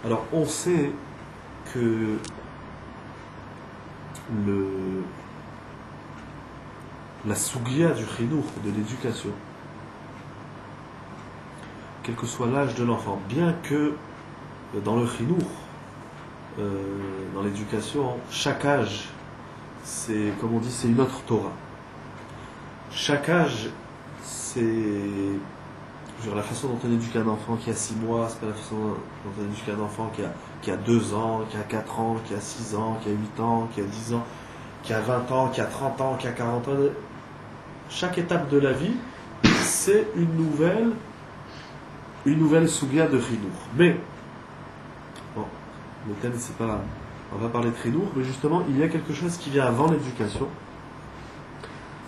Alors, on sait que la souglia du chinour, de l'éducation, quel que soit l'âge de l'enfant, bien que dans le chinour, dans l'éducation, chaque âge, c'est, comme on dit, c'est une autre Torah. Chaque âge, c'est la façon dont on éduque un enfant qui a 6 mois, c'est pas la façon dont on éduque un enfant qui a 2 ans, qui a 4 ans, qui a 6 ans, qui a 8 ans, qui a 10 ans, qui a 20 ans, qui a 30 ans, qui a 40 ans. Chaque étape de la vie, c'est une nouvelle souglia de chinour. Mais, bon, le thème c'est pas, on va parler de chinour, mais justement, il y a quelque chose qui vient avant l'éducation.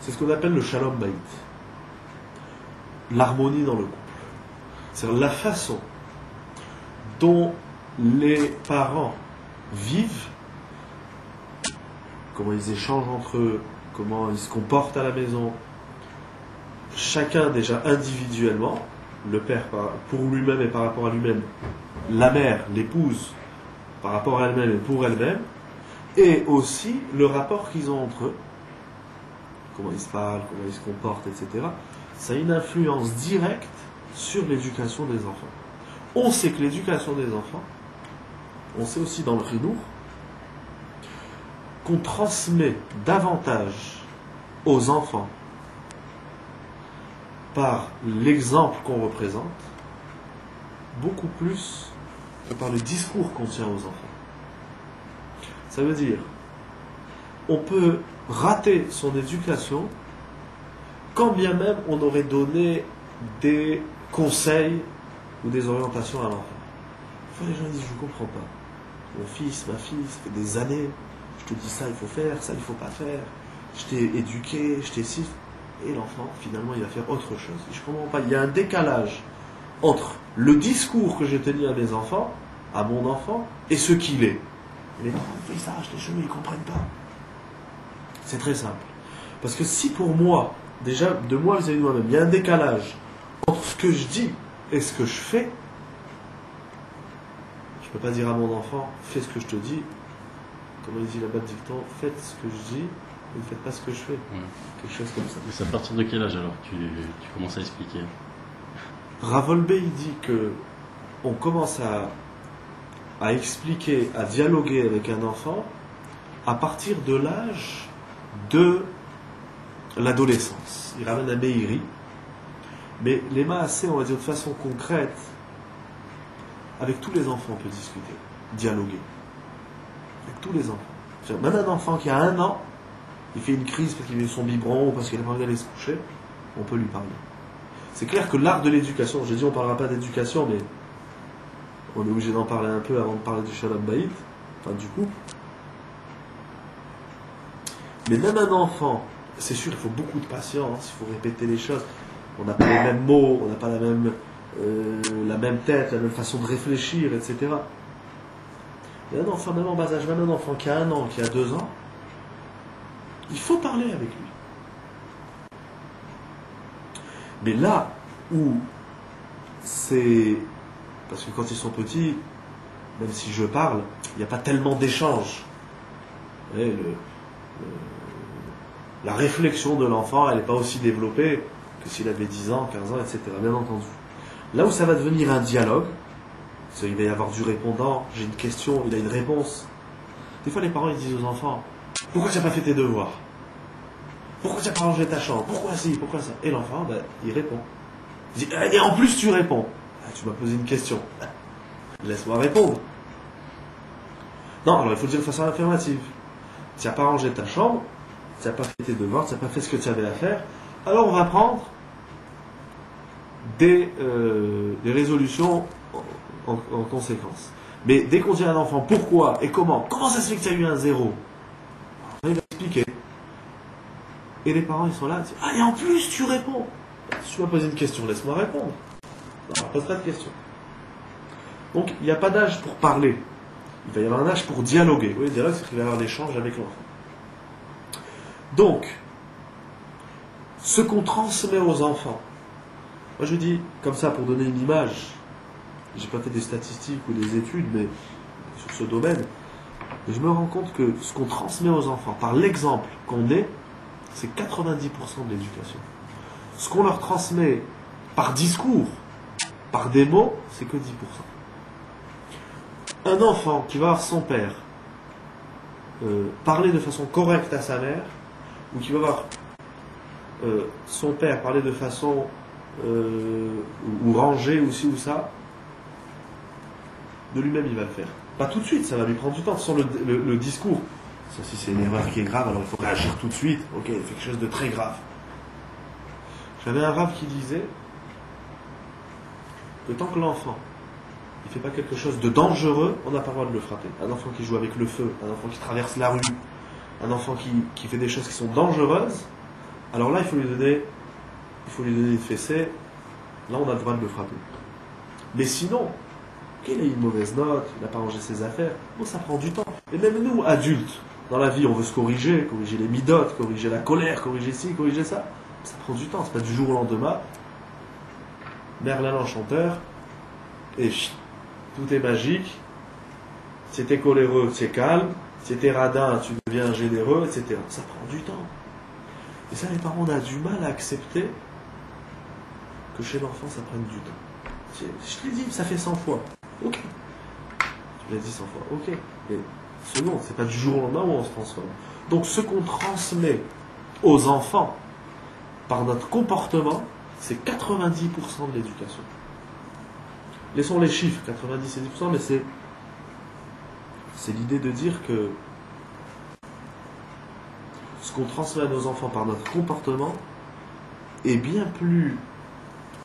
C'est ce qu'on appelle le shalom bayit. L'harmonie dans le couple. C'est-à-dire la façon dont les parents vivent, comment ils échangent entre eux, comment ils se comportent à la maison, chacun déjà individuellement, le père pour lui-même et par rapport à lui-même, la mère, l'épouse, par rapport à elle-même et pour elle-même, et aussi le rapport qu'ils ont entre eux, comment ils se parlent, comment ils se comportent, etc. Ça a une influence directe sur l'éducation des enfants. On sait que l'éducation des enfants, on sait aussi dans le chinour, qu'on transmet davantage aux enfants par l'exemple qu'on représente, beaucoup plus que par le discours qu'on tient aux enfants. Ça veut dire, on peut rater son éducation quand bien même on aurait donné des conseils ou des orientations à l'enfant. Des fois, les gens disent, je ne comprends pas. Mon fils, ma fille, ça fait des années, je te dis ça, il faut faire, ça, il ne faut pas faire. Je t'ai éduqué, je t'ai si... Et l'enfant, finalement, il va faire autre chose. Je ne comprends pas. Il y a un décalage entre le discours que j'ai tenu à mes enfants, à mon enfant, et ce qu'il est. Les parents, ils s'arrachent les cheveux, ils ne comprennent pas. C'est très simple. Parce que si pour moi, déjà, de moi vis-à-vis de moi-même, il y a un décalage entre ce que je dis et ce que je fais, je ne peux pas dire à mon enfant, fais ce que je te dis. Comment il dit là-bas le dicton, faites ce que je dis, et ne faites pas ce que je fais. Quelque chose comme ça. Et c'est à partir de quel âge alors tu commences à expliquer? Ravolbe, il dit que on commence à expliquer, à dialoguer avec un enfant à partir de l'âge de l'adolescence. Il ramène un Meiri, mais les maasés, on va dire de façon concrète, avec tous les enfants on peut discuter, dialoguer. Avec tous les enfants. Même un enfant qui a 1 an, il fait une crise parce qu'il a eu son biberon ou parce qu'il a pas envie d'aller se coucher, on peut lui parler. C'est clair que l'art de l'éducation, j'ai dit on ne parlera pas d'éducation, mais on est obligé d'en parler un peu avant de parler du shalom bayit, enfin du couple. Mais même un enfant, c'est sûr, il faut beaucoup de patience, il faut répéter les choses. On n'a pas les mêmes mots, on n'a pas la même tête, la même façon de réfléchir, etc. Mais un enfant, même en bas âge, même un enfant qui a 1 an, qui a 2 ans, il faut parler avec lui. Mais là où c'est... Parce que quand ils sont petits, même si je parle, il n'y a pas tellement d'échanges. Vous voyez, la réflexion de l'enfant, elle n'est pas aussi développée que s'il avait 10 ans, 15 ans, etc. Bien entendu. Là où ça va devenir un dialogue, il va y avoir du répondant, j'ai une question, il a une réponse. Des fois, les parents ils disent aux enfants, pourquoi tu n'as pas fait tes devoirs? Pourquoi tu n'as pas rangé ta chambre? Pourquoi ci? Pourquoi ça? Et l'enfant, il répond. Il dit, et en plus tu réponds. Tu m'as posé une question. Laisse-moi répondre. Non, alors il faut le dire de façon affirmative. Tu n'as pas rangé ta chambre, tu n'as pas fait tes devoirs, tu n'as pas fait ce que tu avais à faire, alors on va prendre des résolutions en conséquence. Mais dès qu'on dit à un enfant pourquoi et comment ça se fait que tu as eu un 0, il va expliquer. Et les parents ils sont là, ils disent, ah et en plus tu réponds. Si tu m'as posé une question, laisse-moi répondre. Non, pose pas de question. Donc il n'y a pas d'âge pour parler. Il va y avoir un âge pour dialoguer. Oui, le dialogue, c'est qu'il va y avoir l'échange avec l'enfant. Donc, ce qu'on transmet aux enfants, moi je dis, comme ça, pour donner une image, j'ai pas fait des statistiques ou des études, mais sur ce domaine, et je me rends compte que ce qu'on transmet aux enfants, par l'exemple qu'on est, c'est 90% de l'éducation. Ce qu'on leur transmet par discours, par des mots, c'est que 10%. Un enfant qui va voir son père parler de façon correcte à sa mère, ou qui va voir son père parler de façon ou rangée ou ci ou ça, de lui-même il va le faire. Pas tout de suite, ça va lui prendre du temps. Sans le discours, ça, si c'est une erreur qui est grave, alors il faut réagir tout de suite. Ok, il fait quelque chose de très grave. J'avais un rave qui disait que tant que l'enfant il ne fait pas quelque chose de dangereux, on n'a pas le droit de le frapper. Un enfant qui joue avec le feu, un enfant qui traverse la rue, un enfant qui fait des choses qui sont dangereuses, alors là il faut lui donner une fessée. Là on a le droit de le frapper. Mais sinon, qu'il ait une mauvaise note, il n'a pas rangé ses affaires, bon, ça prend du temps. Et même nous, adultes, dans la vie, on veut se corriger les midotes, corriger la colère, corriger ci, corriger ça. Ça prend du temps, c'est pas du jour au lendemain. Merlin l'enchanteur, et tout est magique. Si t'es coléreux, c'est calme. Si t'es radin, tu deviens généreux, etc. Ça prend du temps. Et ça, les parents, on a du mal à accepter que chez l'enfant, ça prenne du temps. Je te l'ai dit, ça fait 100 fois. Ok. Tu l'as dit 100 fois. Ok. Mais second, c'est pas du jour au lendemain où on se transforme. Donc, ce qu'on transmet aux enfants par notre comportement, c'est 90% de l'éducation. Laissons les chiffres, 90 et 10%, mais c'est l'idée de dire que ce qu'on transmet à nos enfants par notre comportement est bien plus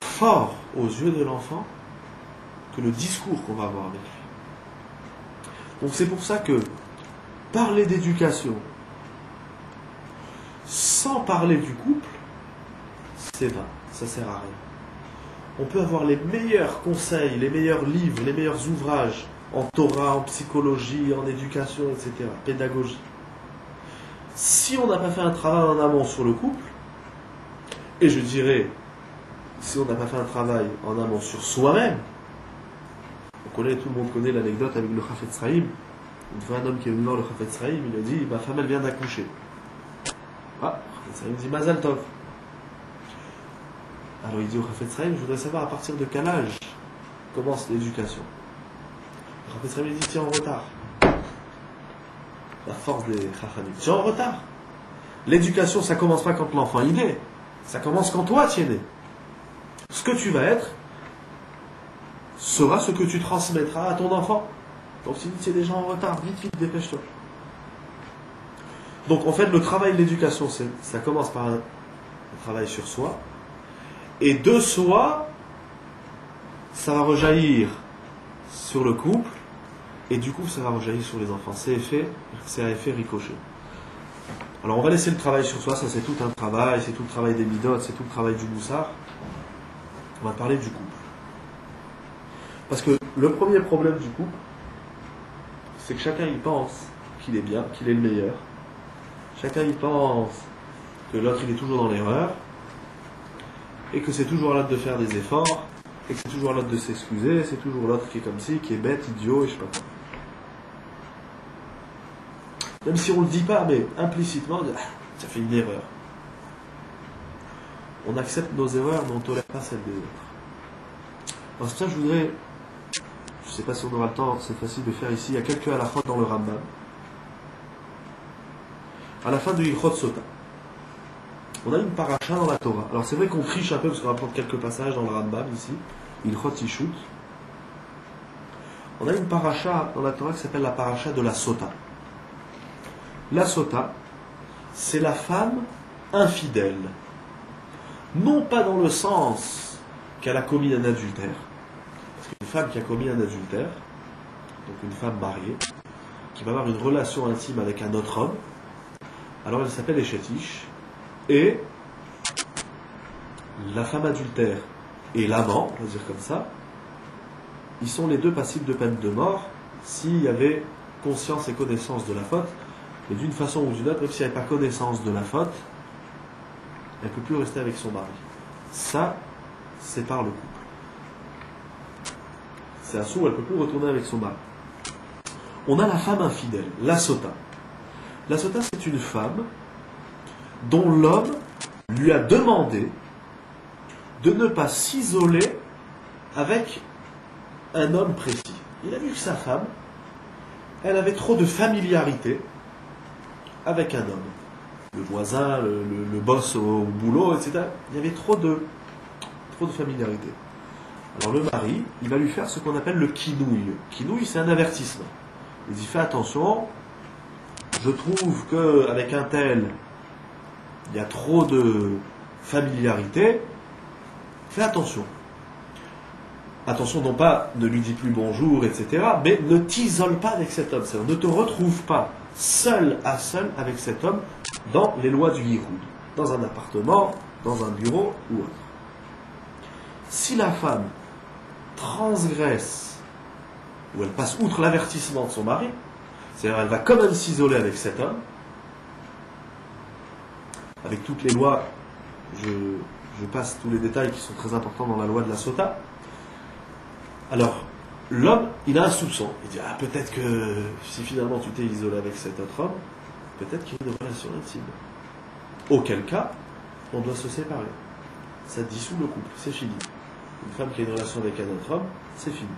fort aux yeux de l'enfant que le discours qu'on va avoir avec lui. Donc c'est pour ça que parler d'éducation sans parler du couple, c'est vain, ça sert à rien. On peut avoir les meilleurs conseils, les meilleurs livres, les meilleurs ouvrages en Torah, en psychologie, en éducation, etc., pédagogie. Si on n'a pas fait un travail en amont sur le couple, et je dirais, si on n'a pas fait un travail en amont sur soi-même, tout le monde connaît l'anecdote avec le Chafetz Chaim. Une fois un homme qui est venu voir le Chafetz Chaim, il a dit, ma femme elle vient d'accoucher. Ah, le Chafetz Chaim dit, Mazal Tov. Alors il dit au Chafetz Chaim, je voudrais savoir à partir de quel âge commence l'éducation. Le Chafetz Chaim dit, tu es en retard. La force des Chachamim. Tu es en retard. L'éducation, ça commence pas quand l'enfant il est. Ça commence quand toi tu es né. Ce que tu vas être sera ce que tu transmettras à ton enfant. Donc si tu es déjà en retard, vite, dépêche-toi. Donc en fait, le travail de l'éducation, ça commence par un travail sur soi. Et de soi, ça va rejaillir sur le couple. Et du coup, ça va rejaillir sur les enfants. C'est un effet ricochet. Alors on va laisser le travail sur soi, ça c'est tout un travail, c'est tout le travail des midotes, c'est tout le travail du moussard. On va parler du couple. Parce que le premier problème du couple, c'est que chacun il pense qu'il est bien, qu'il est le meilleur. Chacun il pense que l'autre il est toujours dans l'erreur, et que c'est toujours l'autre de faire des efforts, et que c'est toujours l'autre de s'excuser, c'est toujours l'autre qui est comme ci, qui est bête, idiot, et je sais pas quoi. Même si on ne le dit pas, mais implicitement, on dit, ça fait une erreur. On accepte nos erreurs, mais on ne tolère pas celles des autres. Alors c'est pour ça que je voudrais, je ne sais pas si on aura le temps cette fois-ci de faire ici, il y a quelques à la fin dans le Rambam. À la fin de Ilchot Sota. On a une paracha dans la Torah. Alors c'est vrai qu'on triche un peu, parce qu'on va prendre quelques passages dans le Rambam ici, Ilchot Ishut. On a une paracha dans la Torah qui s'appelle la paracha de la Sota. La Sota, c'est la femme infidèle. Non pas dans le sens qu'elle a commis un adultère. Parce qu'une femme qui a commis un adultère, donc une femme mariée, qui va avoir une relation intime avec un autre homme, alors elle s'appelle Eshetish, et la femme adultère et l'amant, on va dire comme ça, ils sont les deux passibles de peine de mort s'il y avait conscience et connaissance de la faute. Et d'une façon ou d'une autre, même si elle n'a pas connaissance de la faute, elle ne peut plus rester avec son mari. Ça, c'est par le couple. c'est assourd, elle ne peut plus retourner avec son mari. On a la femme infidèle, la sota. La sota, c'est une femme dont l'homme lui a demandé de ne pas s'isoler avec un homme précis. Il a vu que sa femme, elle avait trop de familiarité avec un homme. Le voisin, le boss au boulot, etc. Il y avait trop de familiarité. Alors le mari, il va lui faire ce qu'on appelle le kinouille. Kinouille, c'est un avertissement. Il dit, fais attention, je trouve qu'avec un tel, il y a trop de familiarité, fais attention. Attention, non pas ne lui dis plus bonjour, etc., mais ne t'isole pas avec cet homme. C'est-à-dire, ne te retrouve pas seul à seul avec cet homme dans les lois du Yihoud, dans un appartement, dans un bureau ou autre. Si la femme transgresse ou elle passe outre l'avertissement de son mari, c'est-à-dire elle va quand même s'isoler avec cet homme, avec toutes les lois, je passe tous les détails qui sont très importants dans la loi de la Sota. Alors, l'homme, il a un soupçon. Il dit, ah, peut-être que si finalement tu t'es isolé avec cet autre homme, peut-être qu'il y a une relation intime. Auquel cas, on doit se séparer. Ça dissout le couple, c'est fini. Une femme qui a une relation avec un autre homme, c'est fini.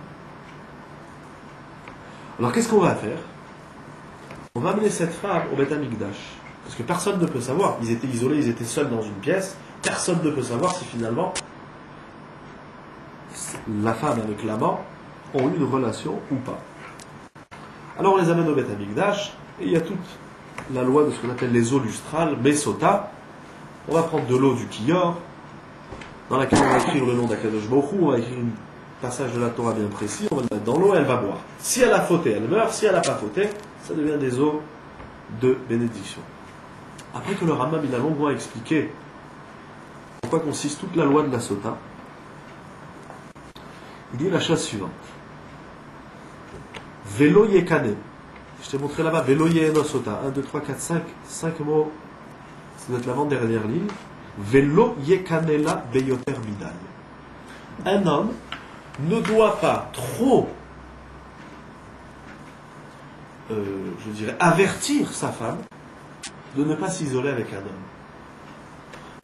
Alors qu'est-ce qu'on va faire? On va amener cette femme au Beth Amikdash. Parce que personne ne peut savoir. Ils étaient isolés, ils étaient seuls dans une pièce. Personne ne peut savoir si finalement la femme avec l'amant ont eu une relation ou pas. Alors on les amène au Beth Amikdash et il y a toute la loi de ce qu'on appelle les eaux lustrales, Mesota. On va prendre de l'eau du Kiyor, dans laquelle on va écrire le nom d'Akadosh Baruch Hu, on va écrire un passage de la Torah bien précis, on va le mettre dans l'eau et elle va boire. Si elle a fauté, elle meurt. Si elle n'a pas fauté, ça devient des eaux de bénédiction. Après que le Rambam il a longuement expliqué en quoi consiste toute la loi de la Sota, il dit la chose suivante. Velo yekane. Je t'ai montré là-bas, Velo yeno sota. 1, 2, 3, 4, 5 mots. Ça doit être l'avant-dernière ligne. Velo yekanela beyoter midai. Un homme ne doit pas trop, je dirais, avertir sa femme de ne pas s'isoler avec un homme.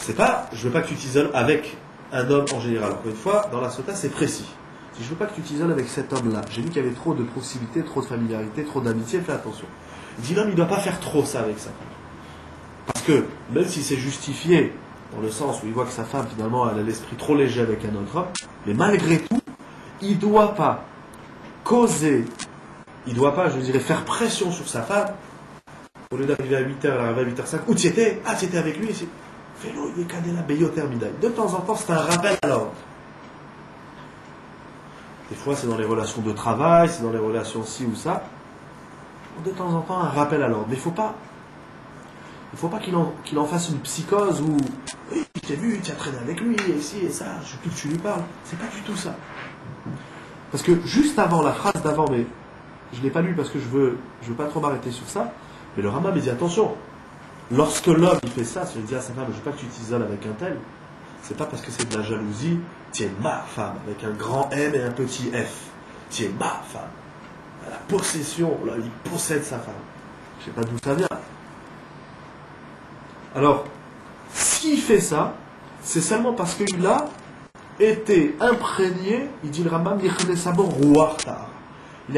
C'est pas, je veux pas que tu t'isoles avec un homme en général. Encore une fois, dans la Sota, c'est précis. Si je veux pas que tu t'isoles avec cet homme-là, j'ai vu qu'il y avait trop de proximité, trop de familiarité, trop d'amitié, fais attention. Il dit l'homme, il ne doit pas faire trop ça avec sa femme. Parce que, même si c'est justifié, dans le sens où il voit que sa femme, finalement, elle a l'esprit trop léger avec un autre homme, mais malgré tout, il ne doit pas causer, il ne doit pas, je dirais, faire pression sur sa femme. Au lieu d'arriver à 8h, elle arrive à 8h05. Où tu étais? Ah, tu étais avec lui ici. Fais-le, il est cadela, beyoter midai. De temps en temps, c'est un rappel à l'ordre. Des fois, c'est dans les relations de travail, c'est dans les relations ci ou ça. De temps en temps, un rappel à l'ordre. Mais il ne faut pas qu'il en fasse une psychose où hey, je t'ai vu, tu as traîné avec lui, et ci et ça, je veux plus que tu lui parles. C'est pas du tout ça. Parce que juste avant, la phrase d'avant, mais je ne l'ai pas lu parce que je veux pas trop m'arrêter sur ça, mais le Rambam dit attention, lorsque l'homme il fait ça, il dit à sa femme, je veux pas que tu t'isoles avec un tel, c'est pas parce que c'est de la jalousie, tu es ma femme, avec un grand M et un petit F. Tu es ma femme. La possession, là, il possède sa femme. Je sais pas d'où ça vient. Alors, s'il fait ça, c'est seulement parce qu'il a été imprégné, il dit le Rambam, il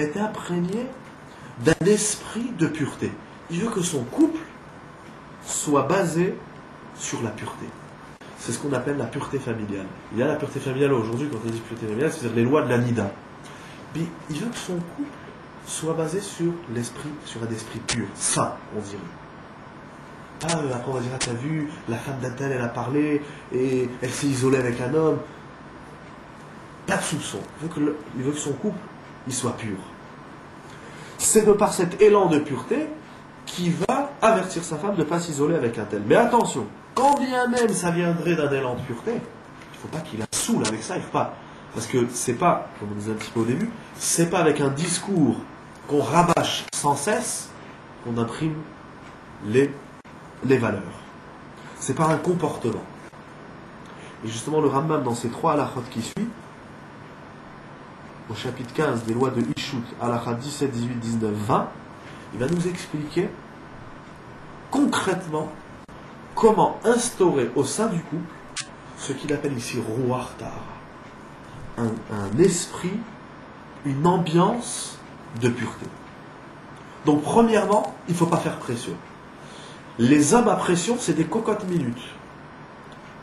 a été imprégné d'un esprit de pureté. Il veut que son couple soit basé sur la pureté. C'est ce qu'on appelle la pureté familiale. Il y a la pureté familiale aujourd'hui, quand on dit pureté familiale, c'est-à-dire les lois de la Nida. Mais il veut que son couple soit basé sur l'esprit, sur un esprit pur, sain, on dirait. Pas après on va dire, ah, t'as vu, la femme d'un tel, elle a parlé, et elle s'est isolée avec un homme. Pas de soupçon. Il veut que son couple, il soit pur. C'est de par cet élan de pureté qu'il va avertir sa femme de ne pas s'isoler avec un tel. Mais attention, quand bien même ça viendrait d'un élan de pureté, il ne faut pas qu'il la saoule avec ça, il faut pas. Parce que c'est pas, comme on disait un petit peu au début, c'est pas avec un discours qu'on rabâche sans cesse qu'on imprime les valeurs. C'est par un comportement. Et justement, le Rambam, dans ces 3 halachot qui suivent, au chapitre 15 des lois de Ishut, halakha 17, 18, 19, 20, il va nous expliquer concrètement comment instaurer au sein du couple ce qu'il appelle ici Ruach Tahara, un esprit, une ambiance de pureté. Donc premièrement, il ne faut pas faire pression. Les hommes à pression, c'est des cocottes minutes.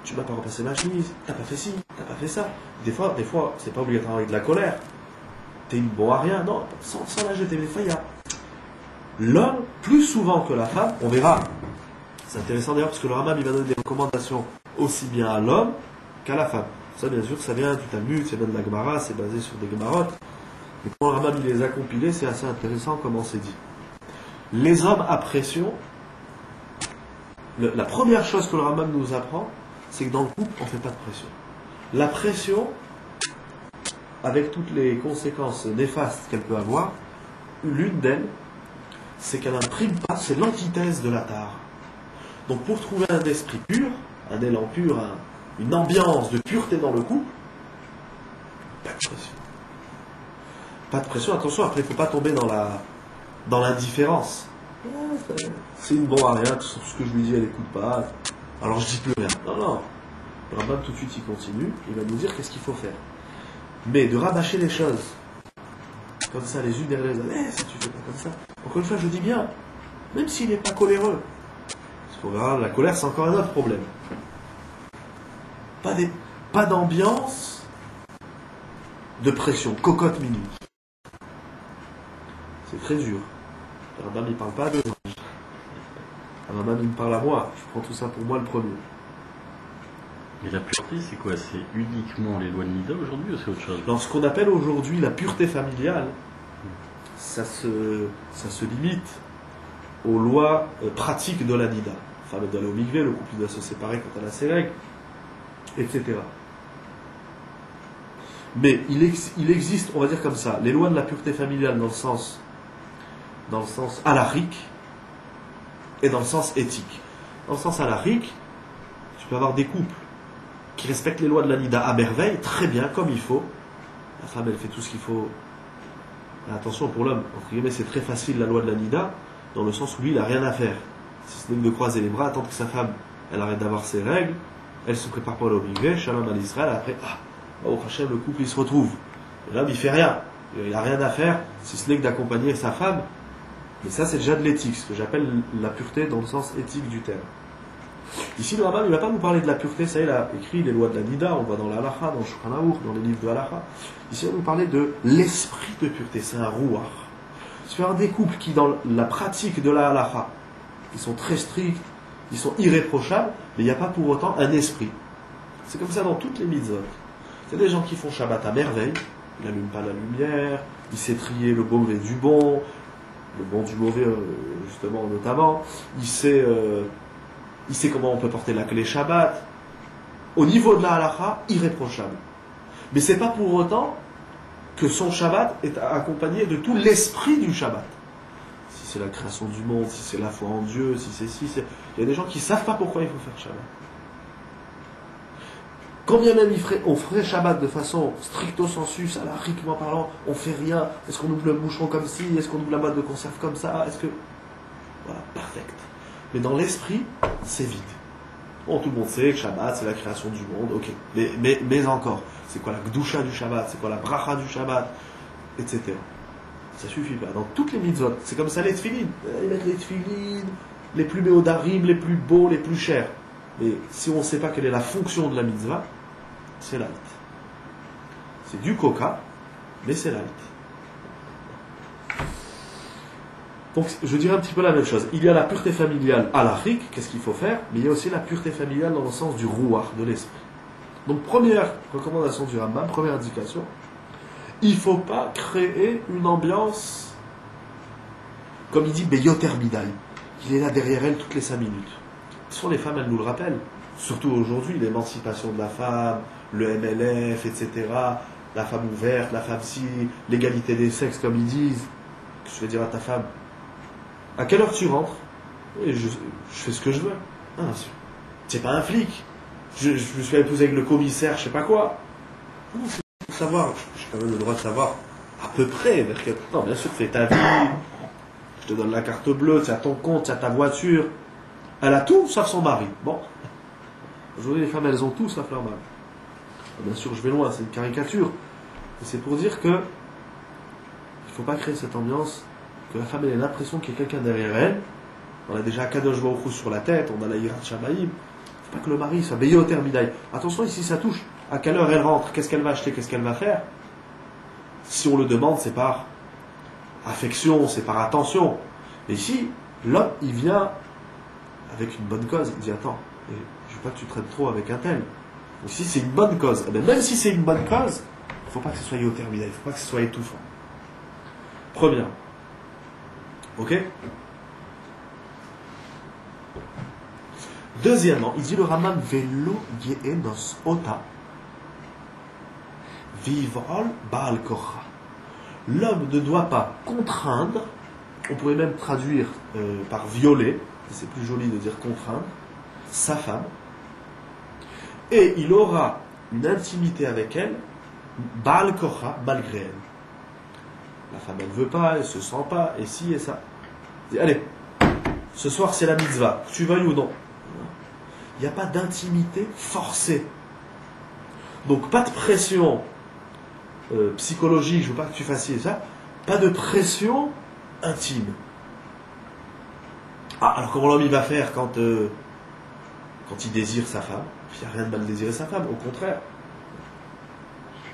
Tu m'as pas repassé ma chemise, t'as pas fait ci, t'as pas fait ça. Des fois, c'est pas obligatoirement avec de la colère. T'es une bon à rien, non, sans la jeter. Des fois, il y a l'homme, plus souvent que la femme, on verra. C'est intéressant d'ailleurs parce que le Rambam il va donner des recommandations aussi bien à l'homme qu'à la femme. Ça, bien sûr, ça vient du Talmud, c'est bien de la Gemara, c'est basé sur des Gemarotes. Mais quand le Rambam il les a compilés, c'est assez intéressant comment c'est dit. Les hommes à pression, la première chose que le Rambam nous apprend, c'est que dans le couple, on ne fait pas de pression. La pression, avec toutes les conséquences néfastes qu'elle peut avoir, l'une d'elles, c'est qu'elle n'imprime pas, c'est l'antithèse de la tare. Donc pour trouver un esprit pur, un élan pur, une ambiance de pureté dans le couple, pas de pression. Pas de pression, attention, après il ne faut pas tomber dans l'indifférence. C'est une bon à rien, tout ce que je lui dis elle n'écoute pas, alors je dis plus rien. Non. Le Rambam tout de suite il continue, il va nous dire qu'est-ce qu'il faut faire. Mais de rabâcher les choses, comme ça les unes derrière les autres, ça tu fais pas comme ça. Encore une fois je dis bien, même s'il n'est pas coléreux. Parce qu'on verra, la colère c'est encore un autre problème. Pas d'ambiance de pression, cocotte minute. C'est très dur. Le Rambam il ne parle pas à deux anges. Le Rambam il me parle à moi. Je prends tout ça pour moi le premier. Mais la pureté, c'est quoi? C'est uniquement les lois de Nida aujourd'hui ou c'est autre chose? Dans ce qu'on appelle aujourd'hui la pureté familiale, ça se limite aux lois pratiques de la Nida. La femme doit aller au mikvé, le couple doit se séparer quand elle a ses règles, etc. Mais il existe, on va dire comme ça, les lois de la pureté familiale dans le sens halakhique et dans le sens éthique. Dans le sens halakhique, tu peux avoir des couples qui respectent les lois de la Nida à merveille, très bien, comme il faut. La femme, elle fait tout ce qu'il faut. Et attention, pour l'homme, entre guillemets, c'est très facile la loi de la Nida, dans le sens où lui, il n'a rien à faire. Si ce n'est que de croiser les bras, attendre que sa femme, elle arrête d'avoir ses règles, elle se prépare pour l'obligé, shalom à l'Israël, après, au Hachem, le couple, il se retrouve. Et l'homme, il fait rien. Il n'a rien à faire, si ce n'est que d'accompagner sa femme. Mais ça, c'est déjà de l'éthique, ce que j'appelle la pureté dans le sens éthique du terme. Ici, le Rambam, il ne va pas nous parler de la pureté, ça il a écrit les lois de la Nida, on voit dans la Halakha, dans le Shulchan Aruch, dans les livres de Halakha. Ici, il va nous parler de l'esprit de pureté, c'est un Ruach. C'est des couples qui, dans la pratique de la Halakha, ils sont très stricts, ils sont irréprochables, mais il n'y a pas pour autant un esprit. C'est comme ça dans toutes les mitzvot. C'est des gens qui font Shabbat à merveille, il n'allume pas la lumière, il sait trier le mauvais du bon, le bon du mauvais, justement, notamment, il sait comment on peut porter la clé Shabbat. Au niveau de la halakha, irréprochable. Mais c'est pas pour autant que son Shabbat est accompagné de tout l'esprit du Shabbat. Si c'est la création du monde, si c'est la foi en Dieu, il y a des gens qui savent pas pourquoi il faut faire Shabbat. Quand bien même on ferait Shabbat de façon stricto sensu, halakhiquement parlant, on fait rien. Est-ce qu'on ouvre le bouchon comme ci? Est-ce qu'on ouvre la boîte de conserve comme ça? Voilà, parfait. Mais dans l'esprit, c'est vide. Bon, tout le monde sait que Shabbat, c'est la création du monde, ok. Mais encore, c'est quoi la Gdusha du Shabbat? C'est quoi la Bracha du Shabbat? Etc. Ça suffit pas. Dans toutes les mitzvot, c'est comme ça les tefilines. Ils mettent les tefilines, les plus méodarim, les plus beaux, les plus chers. Mais si on ne sait pas quelle est la fonction de la mitzvah, c'est light. C'est du coca, mais c'est light. Donc, je dirais un petit peu la même chose. Il y a la pureté familiale halakhique, qu'est-ce qu'il faut faire? Mais il y a aussi la pureté familiale dans le sens du ruach, de l'esprit. Donc, première recommandation du Rambam, première indication, il ne faut pas créer une ambiance, comme il dit, beyoter bidai. Il est là derrière elle toutes les 5 minutes. Ce sont les femmes, elles nous le rappellent. Surtout aujourd'hui, l'émancipation de la femme, le MLF, etc. La femme ouverte, la femme si, l'égalité des sexes, comme ils disent. Qu'est-ce que je vais dire à ta femme? À quelle heure tu rentres? Et je fais ce que je veux. Ah, c'est pas un flic. Je me suis épousé avec le commissaire, je sais pas quoi. Non, c'est pour savoir. Je j'ai quand même le droit de savoir à peu près vers quel... Non, bien sûr, fais ta vie, je te donne la carte bleue, tu as ton compte, tu as ta voiture. Elle a tout, sauf son mari. Bon. Aujourd'hui, les femmes, elles ont tout, sauf leur mari. Bien sûr, je vais loin, c'est une caricature. Mais c'est pour dire que il ne faut pas créer cette ambiance, que la femme, elle ait l'impression qu'il y a quelqu'un derrière elle. On a déjà Kadosh Baruch Hu sur la tête, on a la Yirat Shamayim. Il ne faut pas que le mari soit veillé au terminail. Attention, ici, ça touche. À quelle heure elle rentre, qu'est-ce qu'elle va acheter, qu'est-ce qu'elle va faire. Si on le demande, c'est par affection, c'est par attention. Mais ici, l'homme, il vient avec une bonne cause. Il dit, attends, je ne veux pas que tu traînes trop avec un tel. Donc si c'est une bonne cause, eh bien, même si c'est une bonne cause, il ne faut pas que ce soit au terminail, il ne faut pas que ce soit étouffant. Première. Ok? Deuxièmement, il dit le Raman Velo Ye'enos Ota Vivrol Baal Korra. L'homme ne doit pas contraindre, on pourrait même traduire par violer, c'est plus joli de dire contraindre, sa femme, et il aura une intimité avec elle, Baal Korra, malgré elle. La femme, elle ne veut pas, elle ne se sent pas, et ci et ça. Il dit, allez, ce soir c'est la mitzvah, tu veuilles ou non. Il n'y a pas d'intimité forcée. Donc pas de pression psychologique, je ne veux pas que tu fasses ça, pas de pression intime. Ah, alors comment l'homme il va faire quand il désire sa femme? Il n'y a rien de mal désirer sa femme, au contraire.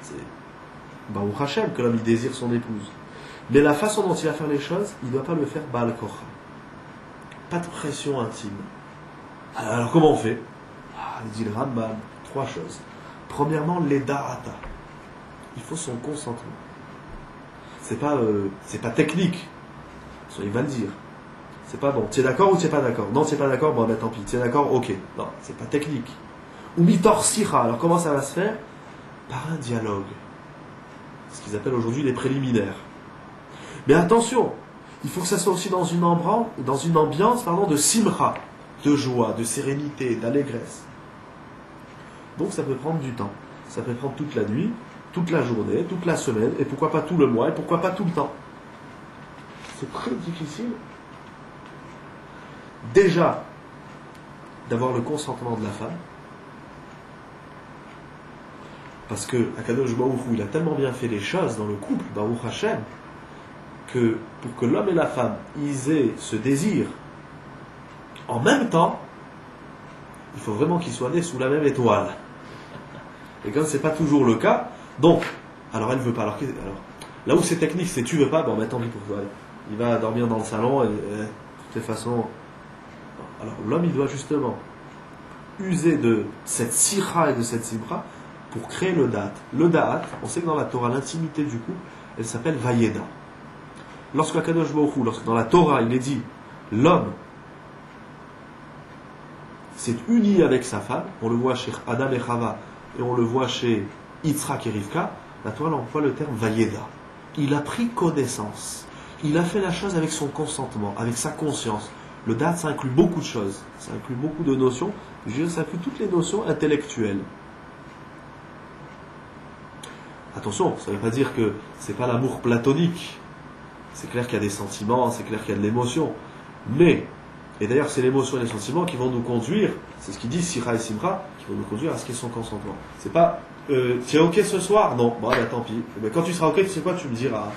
C'est Baruch Hashem que l'homme il désire son épouse. Mais la façon dont il va faire les choses, il ne doit pas le faire Baal Korra. Pas de pression intime. Alors comment on fait? Il dit le Rambam, 3 choses. Premièrement, l'Eda'ata. Il faut son consentement. C'est pas technique. Il va le dire. C'est pas bon. Tu es d'accord ou tu n'es pas d'accord? Non, tu n'es pas d'accord, bon ben tant pis. Tu es d'accord, ok. Non, c'est pas technique. Ou mitor sira. Alors comment ça va se faire? Par un dialogue. Ce qu'ils appellent aujourd'hui les préliminaires. Mais attention, il faut que ça soit aussi dans une ambiance de simra, de joie, de sérénité, d'allégresse. Donc ça peut prendre du temps. Ça peut prendre toute la nuit, toute la journée, toute la semaine, et pourquoi pas tout le mois, et pourquoi pas tout le temps. C'est très difficile. Déjà, d'avoir le consentement de la femme. Parce que Akadosh Baruch Hu, il a tellement bien fait les choses dans le couple, Baruch Hashem, que pour que l'homme et la femme ils aient ce désir en même temps, il faut vraiment qu'ils soient nés sous la même étoile. Et comme c'est pas toujours le cas, donc, alors elle veut pas. Alors là où c'est technique, c'est tu veux pas, bon, mais tant pis pour toi. Il va dormir dans le salon et de toutes les façons. Alors l'homme il doit justement user de cette sira et de cette sibra pour créer le da'at. Le da'at, on sait que dans la Torah, l'intimité du couple, elle s'appelle vayeda. Lorsque Kadosh Baruch Hu, lorsque dans la Torah il est dit l'homme s'est uni avec sa femme, on le voit chez Adam et Chava et on le voit chez Yitzhak et Rivka, la Torah emploie le terme vayeda. Il a pris connaissance. Il a fait la chose avec son consentement, avec sa conscience. Le da'at, ça inclut beaucoup de choses. Ça inclut beaucoup de notions. Je veux dire, ça inclut toutes les notions intellectuelles. Attention, ça ne veut pas dire que c'est pas l'amour platonique. C'est clair qu'il y a des sentiments, c'est clair qu'il y a de l'émotion. Mais, et d'ailleurs c'est l'émotion et les sentiments qui vont nous conduire, c'est ce qu'il dit Sira et Simra, qui vont nous conduire à ce qu'il y ait son consentement. C'est pas, tu es ok ce soir? Non, bon bah tant pis. Mais quand tu seras ok, tu sais quoi, tu me diras.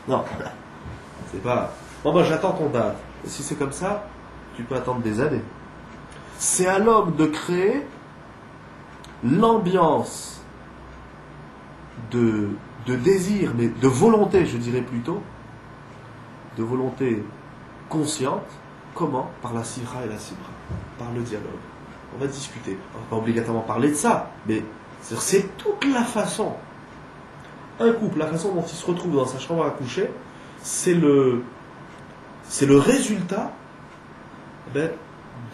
Non, c'est pas, bon bah j'attends ton date. Et si c'est comme ça, tu peux attendre des années. C'est à l'homme de créer l'ambiance de désir, mais de volonté, je dirais plutôt, de volonté consciente. Comment? Par la sibra et la sibra, par le dialogue. On va discuter. On ne va pas obligatoirement parler de ça, mais c'est toute la façon. Un couple, la façon dont il se retrouve dans sa chambre à coucher, c'est le résultat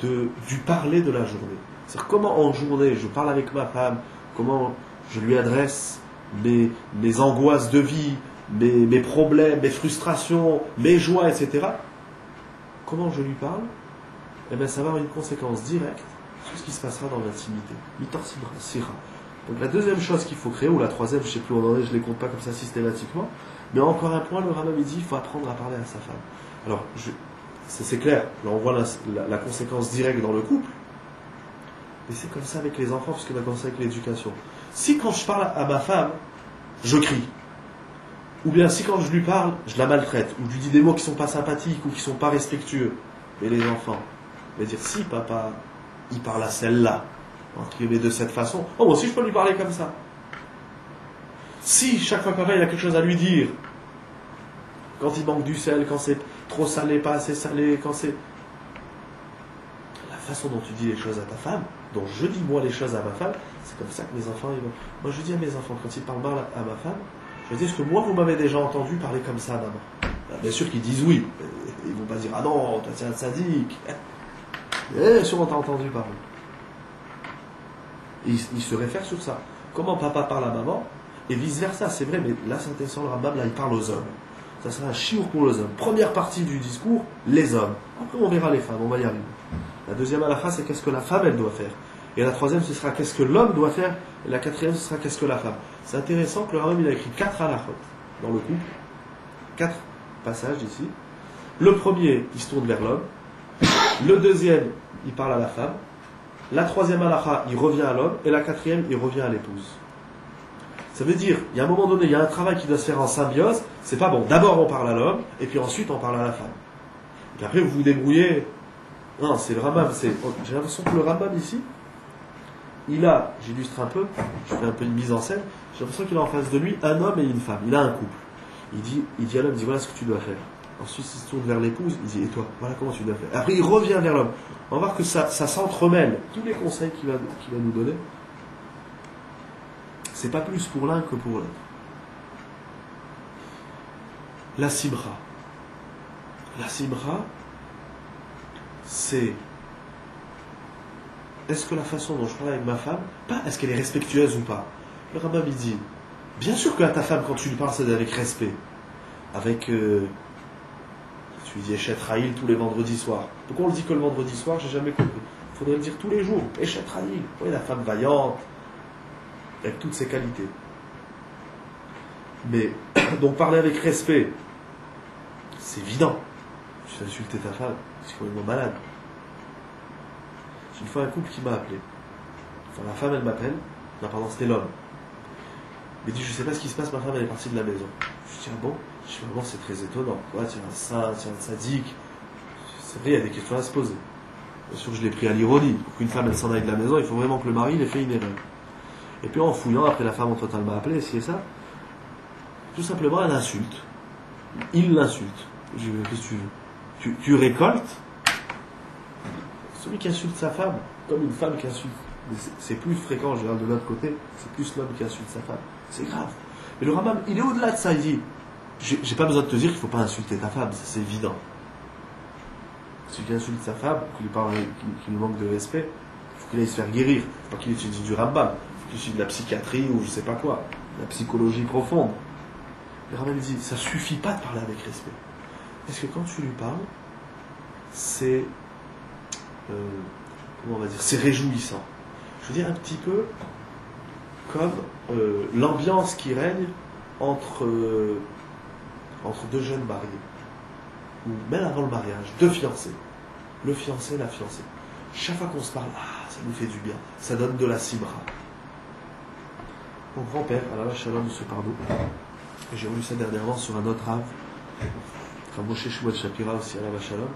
du parler de la journée. C'est-à-dire comment en journée je parle avec ma femme, comment je lui adresse mes angoisses de vie, mes problèmes, mes frustrations, mes joies, etc. Comment je lui parle, ça va avoir une conséquence directe sur ce qui se passera dans l'intimité. Mitor sira. Donc la deuxième chose qu'il faut créer, ou la troisième, je ne sais plus où on en est, je ne les compte pas comme ça systématiquement, mais encore un point, le Rambam dit il faut apprendre à parler à sa femme. Alors, c'est clair, là on voit la conséquence directe dans le couple, mais c'est comme ça avec les enfants, parce qu'on a commencé avec l'éducation. Si quand je parle à ma femme, je crie, ou bien si quand je lui parle, je la maltraite, ou je lui dis des mots qui ne sont pas sympathiques, ou qui ne sont pas respectueux, mais les enfants, je vais dire si papa, il parle à celle-là, entre guillemets de cette façon, oh moi aussi je peux lui parler comme ça. Si chaque fois pareil il a quelque chose à lui dire, quand il manque du sel, quand c'est trop salé, pas assez salé, quand c'est... La façon dont tu dis les choses à ta femme, dont je dis moi les choses à ma femme, c'est comme ça que mes enfants... Moi je dis à mes enfants, quand ils parlent mal à ma femme, je dis, est-ce que moi vous m'avez déjà entendu parler comme ça, maman? Bien sûr qu'ils disent oui. Ils ne vont pas dire, ah non, toi tu es un sadique. Bien sûr on t'a entendu parler. Ils se réfèrent sur ça. Comment papa parle à maman, et vice-versa, c'est vrai, mais là, c'est intéressant, le Rambam, là, il parle aux hommes. Ça sera un chiour pour les hommes. Première partie du discours, les hommes. Après, on verra les femmes, on va y arriver. La deuxième halakha, c'est qu'est-ce que la femme, elle doit faire. Et la troisième, ce sera qu'est-ce que l'homme doit faire. Et la quatrième, ce sera qu'est-ce que la femme. C'est intéressant que le Rambam, il a écrit 4 halakhot dans le couple. 4 passages ici. Le premier, il se tourne vers l'homme. Le deuxième, il parle à la femme. La troisième halakha, il revient à l'homme. Et la quatrième, il revient à l'épouse. Ça veut dire, il y a un moment donné, il y a un travail qui doit se faire en symbiose. C'est pas bon, d'abord on parle à l'homme, et puis ensuite on parle à la femme. Et puis après vous vous débrouillez. Non, c'est le Rambam. J'ai l'impression que le Rambam ici, j'illustre un peu, je fais un peu une mise en scène, j'ai l'impression qu'il a en face de lui un homme et une femme. Il a un couple. Il dit à l'homme, voilà ce que tu dois faire. Ensuite il se tourne vers l'épouse, il dit, et toi, voilà comment tu dois faire. Après il revient vers l'homme. On va voir que ça s'entremêle. Tous les conseils qu'il va nous donner, c'est pas plus pour l'un que pour l'autre. La simra. La simra, c'est est-ce que la façon dont je parle avec ma femme, pas est-ce qu'elle est respectueuse ou pas. Le Rambam il dit, bien sûr que à ta femme quand tu lui parles c'est avec respect. Avec tu lui dis Eshet Raïl tous les vendredis soirs. Pourquoi on le dit que le vendredi soir, j'ai jamais compris. Il faudrait le dire tous les jours. Eshet Raïl. Oui, la femme vaillante, avec toutes ses qualités. Mais, donc parler avec respect, c'est évident. Tu as insulté ta femme, c'est complètement malade. J'ai une fois un couple qui m'a appelé. Enfin, la femme, elle m'appelle. Non, pardon, c'était l'homme. Il me dit, je sais pas ce qui se passe, ma femme, elle est partie de la maison. Je dis, ah bon? Je dis, vraiment, c'est très étonnant. Ouais, tu es un saint, tu es un sadique. C'est vrai, il y a des questions à se poser. Bien sûr, je l'ai pris à l'ironie. Pour qu'une femme, elle s'en aille de la maison, il faut vraiment que le mari, il ait fait une erreur. Et puis en fouillant, après la femme entre-temps m'a appelé, ci et ça, tout simplement elle insulte. Il l'insulte. Je dis, qu'est-ce que tu veux? Tu récoltes celui qui insulte sa femme, comme une femme qui insulte. C'est plus fréquent, je regarde de l'autre côté, c'est plus l'homme qui insulte sa femme. C'est grave. Mais le Rambam, il est au-delà de ça, il dit, j'ai pas besoin de te dire qu'il faut pas insulter ta femme, c'est évident. Celui qui insulte sa femme, qu'il lui manque de respect, il faut qu'il aille se faire guérir. Il faut pas qu'il étudie du Rambam. De la psychiatrie ou je sais pas quoi, la psychologie profonde. Le Rambam dit, ça suffit pas de parler avec respect. Parce que quand tu lui parles, c'est, comment on va dire, c'est réjouissant. Je veux dire un petit peu comme l'ambiance qui règne entre deux jeunes mariés, ou même avant le mariage, deux fiancés, le fiancé, la fiancée. Chaque fois qu'on se parle, ça nous fait du bien, ça donne de la simra. Mon grand-père, Alava Shalom, M. Pardo, j'ai lu ça dernièrement sur un autre Rav, Rav Moshe Shmuel Shapira aussi, Alava Shalom.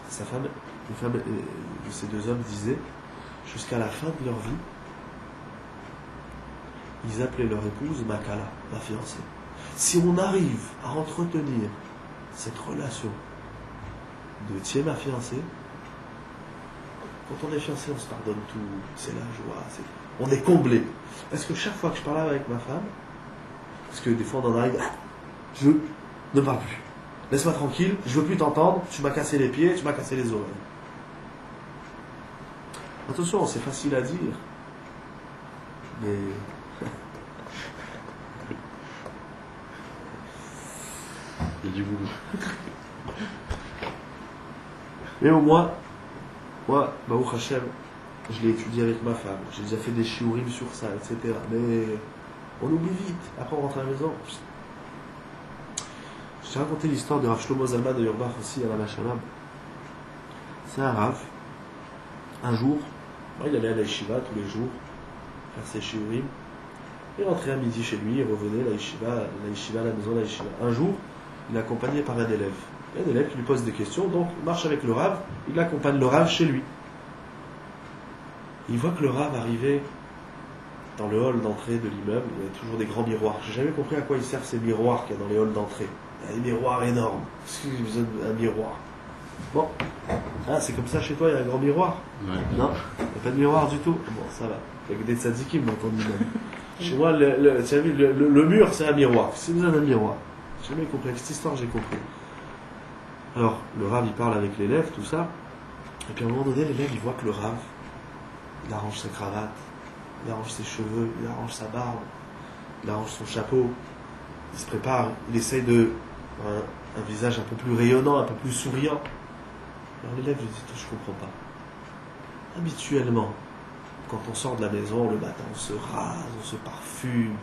Sa femme, une femme de ces deux hommes disait, jusqu'à la fin de leur vie, ils appelaient leur épouse Makala, ma fiancée. Si on arrive à entretenir cette relation de tiens ma fiancée, quand on est fiancé, on se pardonne tout, c'est la joie, on est comblé. Parce que chaque fois que je parle avec ma femme, parce que des fois on en arrive, je ne parle plus. Laisse-moi tranquille, je veux plus t'entendre, tu m'as cassé les pieds, tu m'as cassé les oreilles. Attention, c'est facile à dire, mais il y a du boulot. Mais au moins, moi, Baruch Hashem, je l'ai étudié avec ma femme, j'ai déjà fait des shiurim sur ça, etc. Mais on oublie vite, après on rentre à la maison. Je t'ai raconté l'histoire de Rav Shlomo Zalman de Yurbach aussi à la Machanam. C'est un Rav, un jour, il allait à la yeshiva tous les jours, faire ses shiurim. Il rentrait à midi chez lui, il revenait la yeshiva, la maison, la yeshiva. Un jour, il est accompagné par un élève. Il y a un élève qui lui pose des questions, donc il marche avec le Rav, il accompagne le Rav chez lui. Il voit que le Rav arrivait dans le hall d'entrée de l'immeuble, il y a toujours des grands miroirs. J'ai jamais compris à quoi ils servent ces miroirs qu'il y a dans les halls d'entrée. Il y a des miroirs énormes. Qu'est-ce que j'ai besoin d'un miroir? Bon, c'est comme ça chez toi, il y a un grand miroir? Ouais. Non, il n'y a pas de miroir du tout. Bon, ça va. Il y a que des tzadikim dans ton immeuble. Chez moi, tu as vu, le mur, c'est un miroir. C'est besoin d'un miroir. J'ai jamais compris. Cette histoire, j'ai compris. Alors, le Rav, il parle avec l'élève, tout ça. Et puis à un moment donné, l'élève, il voit que le Rav, il arrange sa cravate, il arrange ses cheveux, il arrange sa barbe, il arrange son chapeau, il se prépare, il essaye de un visage un peu plus rayonnant, un peu plus souriant. Alors l'élève lui dit, je comprends pas. Habituellement, quand on sort de la maison, le matin, on se rase, on se parfume,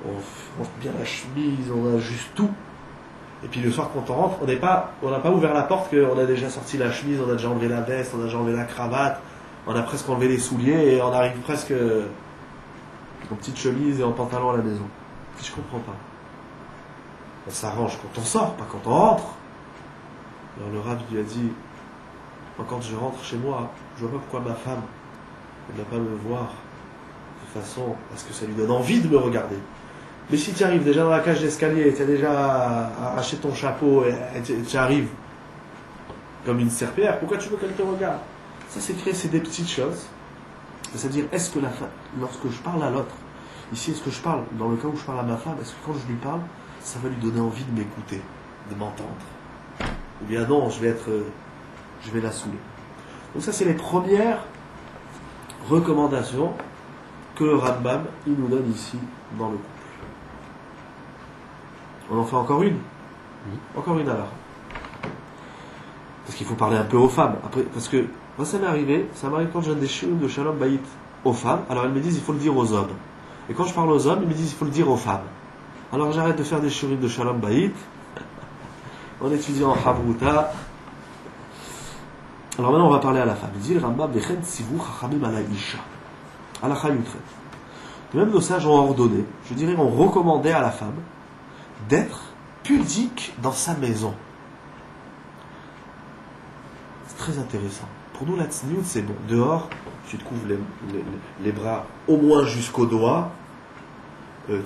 on rentre bien la chemise, on ajuste tout. Et puis le soir, quand on rentre, on n'a pas ouvert la porte, qu'on a déjà sorti la chemise, on a déjà enlevé la veste, on a déjà enlevé la cravate, on a presque enlevé les souliers et on arrive presque en petite chemise et en pantalon à la maison. Je comprends pas. On s'arrange quand on sort, pas quand on rentre. Alors le Rav lui a dit, moi quand je rentre chez moi, je vois pas pourquoi ma femme ne va pas me voir de façon à ce que ça lui donne envie de me regarder. Mais si tu arrives déjà dans la cage d'escalier, tu as déjà arraché ton chapeau et tu arrives comme une serpillière, pourquoi tu veux qu'elle te regarde? Ça c'est des petites choses. C'est-à-dire, est-ce que lorsque je parle à l'autre, ici est-ce que je parle, dans le cas où je parle à ma femme, est-ce que quand je lui parle, ça va lui donner envie de m'écouter, de m'entendre? Ou bien non, je vais la saouler. Donc ça c'est les premières recommandations que le Rambam il nous donne ici dans le couple. On en fait encore une. Encore une alors. Parce qu'il faut parler un peu aux femmes. Après, parce que moi ça m'arrive quand je donne des shiurim de Shalom Bayit aux femmes, alors elles me disent il faut le dire aux hommes. Et quand je parle aux hommes, ils me disent il faut le dire aux femmes. Alors j'arrête de faire des shiurim de Shalom Bayit en étudiant en Havruta. Alors maintenant on va parler à la femme. Il dit le Rambam Vechen Tzivu Chachamim ala Isha. Halakha Yutret. Même nos sages ont ordonné, je dirais ont recommandé à la femme d'être pudique dans sa maison. C'est très intéressant. Pour nous, la tzniut, c'est bon. Dehors, tu te couvres les bras au moins jusqu'au doigt,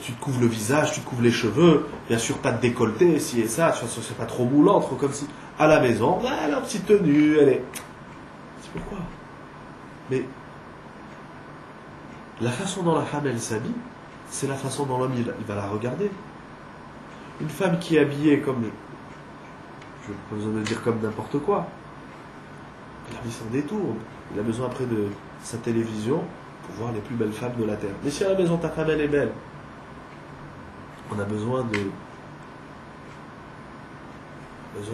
tu te couvres le visage, tu te couvres les cheveux, bien sûr pas de décolleté, ci et ça, de toute façon, c'est pas trop moulant, trop comme si. À la maison, elle a une petite tenue, elle est. C'est pourquoi. Mais la façon dont la femme, elle s'habille, c'est la façon dont l'homme, il va la regarder. Une femme qui est habillée comme, je n'ai pas besoin de dire comme n'importe quoi, la vie s'en détourne. Il a besoin après de sa télévision pour voir les plus belles femmes de la terre. Mais si à la maison ta femme elle est belle, on a besoin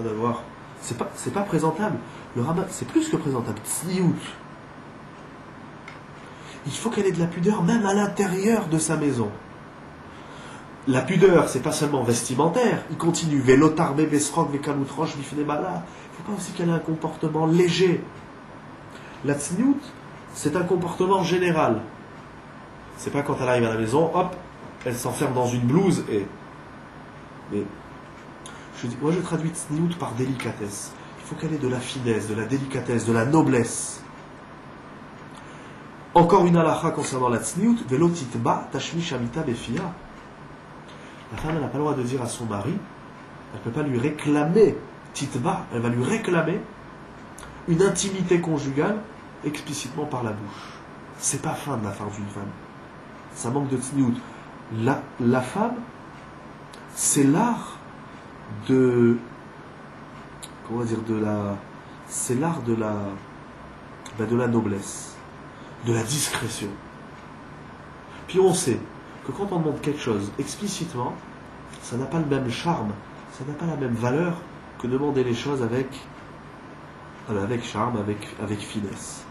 d'avoir. C'est pas présentable. Le rabbin, c'est plus que présentable. Tzniut. Il faut qu'elle ait de la pudeur même à l'intérieur de sa maison. La pudeur, c'est pas seulement vestimentaire. Il continue. Velotarbe, vesrok, vekalutrosh, vifnemala. Il ne faut pas aussi qu'elle ait un comportement léger. La tzniut, c'est un comportement général. C'est pas quand elle arrive à la maison, hop, elle s'enferme dans une blouse et. Mais moi je traduis tzniut par délicatesse. Il faut qu'elle ait de la finesse, de la délicatesse, de la noblesse. Encore une halakha concernant la tzniut, velo titba tashmi shamita befia. La femme n'a pas le droit de dire à son mari, elle ne peut pas lui réclamer titba, elle va lui réclamer une intimité conjugale explicitement par la bouche. C'est pas fin de la part d'une femme. Ça manque de tzniut. La femme, c'est l'art de. Comment dire, c'est l'art de la noblesse, de la discrétion. Puis on sait que quand on demande quelque chose explicitement, ça n'a pas le même charme, ça n'a pas la même valeur que demander les choses avec charme, avec finesse.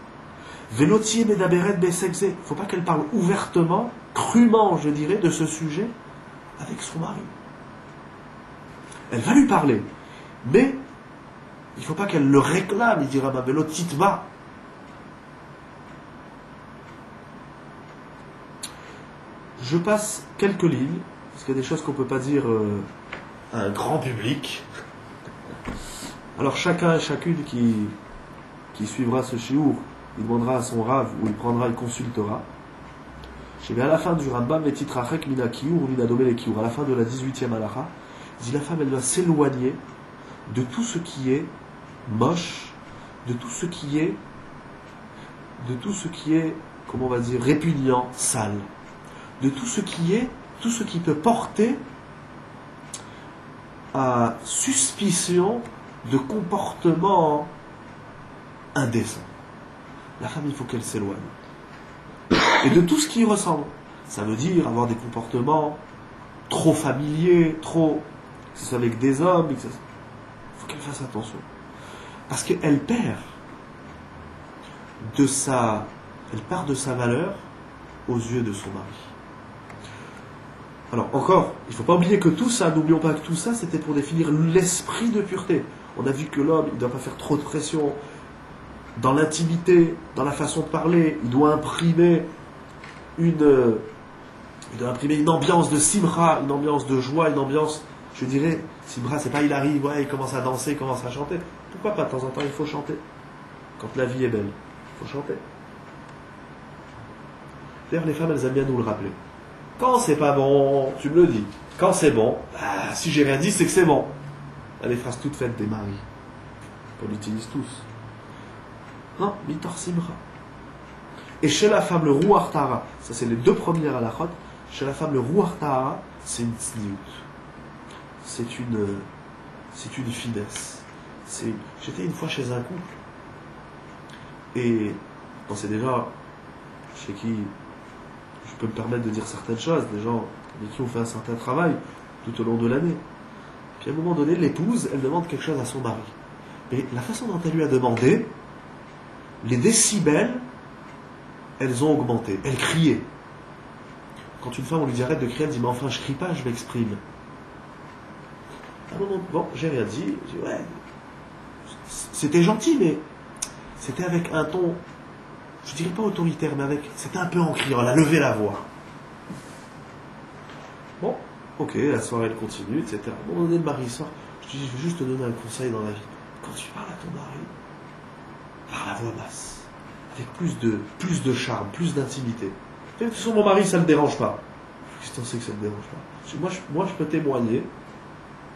Velotier Medaberet Besegze. Il ne faut pas qu'elle parle ouvertement, crûment, je dirais, de ce sujet avec son mari. Elle va lui parler, mais il ne faut pas qu'elle le réclame. Il dira ma vélo titva. Je passe quelques lignes, parce qu'il y a des choses qu'on ne peut pas dire à un grand public. Alors chacun et chacune qui suivra ce shiur, il demandera à son rave, ou il consultera. Je vais à la fin du Rambam et Titrachek mina kiur ou mina domele kiur, à la fin de la 18e halakha, il dit la femme elle doit s'éloigner de tout ce qui est moche, de tout ce qui est, comment on va dire, répugnant, sale, de tout ce qui peut porter à suspicion de comportement indécent. La femme, il faut qu'elle s'éloigne. Et de tout ce qui y ressemble. Ça veut dire avoir des comportements trop familiers, trop... que ce soit avec des hommes, il faut qu'elle fasse attention. Parce qu'elle perd de sa valeur aux yeux de son mari. Alors encore, il ne faut pas oublier que tout ça, n'oublions pas que tout ça, c'était pour définir l'esprit de pureté. On a vu que l'homme, il ne doit pas faire trop de pression dans l'intimité, dans la façon de parler. Il doit imprimer une ambiance de simra, une ambiance de joie, une ambiance, je dirais, simra, c'est pas il arrive, ouais, il commence à danser, il commence à chanter. Pourquoi pas, de temps en temps, il faut chanter. Quand la vie est belle, il faut chanter. D'ailleurs, les femmes, elles aiment bien nous le rappeler. Quand c'est pas bon, tu me le dis. Quand c'est bon, si j'ai rien dit, c'est que c'est bon. Les phrases toutes faites des maris. On l'utilise tous. Non, mitor simra. Et chez la femme, le ruach tahara, ça c'est les deux premières halachot. Chez la femme, le ruach tahara, c'est une tzniut. C'est une finesse. J'étais une fois chez un couple. Et bon, c'est déjà chez qui je peux me permettre de dire certaines choses, des gens avec qui on fait un certain travail tout au long de l'année. Puis à un moment donné, l'épouse, elle demande quelque chose à son mari. Mais la façon dont elle lui a demandé, les décibels, elles ont augmenté. Elle criait. Quand une femme, on lui dit arrête de crier, elle dit mais enfin je crie pas, je m'exprime. À un moment, bon, j'ai rien dit. Je dis ouais, c'était gentil, mais c'était avec un ton, je dirais pas autoritaire, mais c'était un peu en criant, elle a levé la voix. Bon, ok, la soirée elle continue, etc. À un moment donné, le mari sort. Je dis je veux juste te donner un conseil dans la vie. Quand tu parles à ton mari, parle à voix basse. Avec plus de charme, plus d'intimité. De toute façon, mon mari, ça ne me dérange pas. Qu'est-ce que tu sais que ça ne me dérange pas? Moi, je peux témoigner,